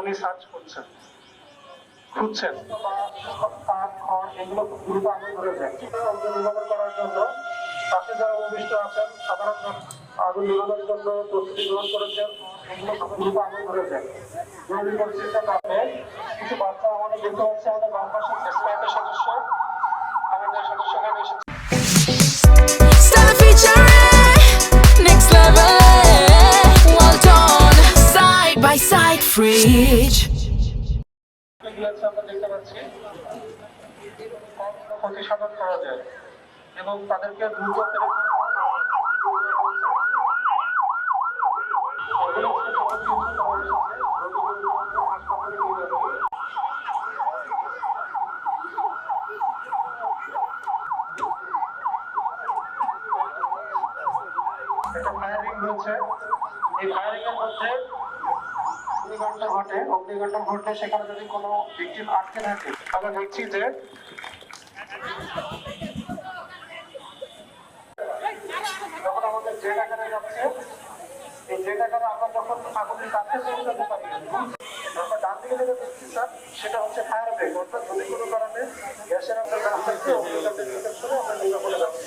আপনি সার্চ করছেন, খুঁজছেন এগুলো দ্রুত আগুন ধরে যায়। অগ্নি নির্বাপন করার জন্য পাশে যারা উপবিষ্ট আছেন সাধারণ আগুন নির্বাপনের জন্য প্রস্তুতি গ্রহণ করেছেন, এগুলো দ্রুত আগুন ধরে যায়। জরুরি পরিস্থিতির কারণে কিছু বাচ্চা আমাদের দেখতে পাচ্ছি, আমাদের বাম পাশে স্কোয়াডের সদস্য, আমাদের সদস্যগণ এসেছে। Star featuring next level, well done, side by side fridge. আমরা দেখতে পাচ্ছি ক্ষতি সাধন করা যায় এবং তাদেরকে দ্রুত একটা ফায়ারিং রয়েছে। এই ফায়ারিং এর মধ্যে অগ্নিকাণ্ড ঘটে সেখানে যদি কোনো ভিকটিম আটকে থাকে, আমরা দেখছি যে যখন আমাদের জেট আকারে যাচ্ছে, এই জেট আকারে আমরা যখন আগুনের কাছে পৌঁছাতে পারি, আমরা ডান দিকে যেটা দেখছি স্যার, সেটা হচ্ছে ফায়ার ব্রেক, অর্থাৎ যদি কোনো কারণে গ্যাসের আমরা কাছ থেকে অগ্নিকাণ্ডের ডিটেকশনে আমরা নিরাপদে যাচ্ছি।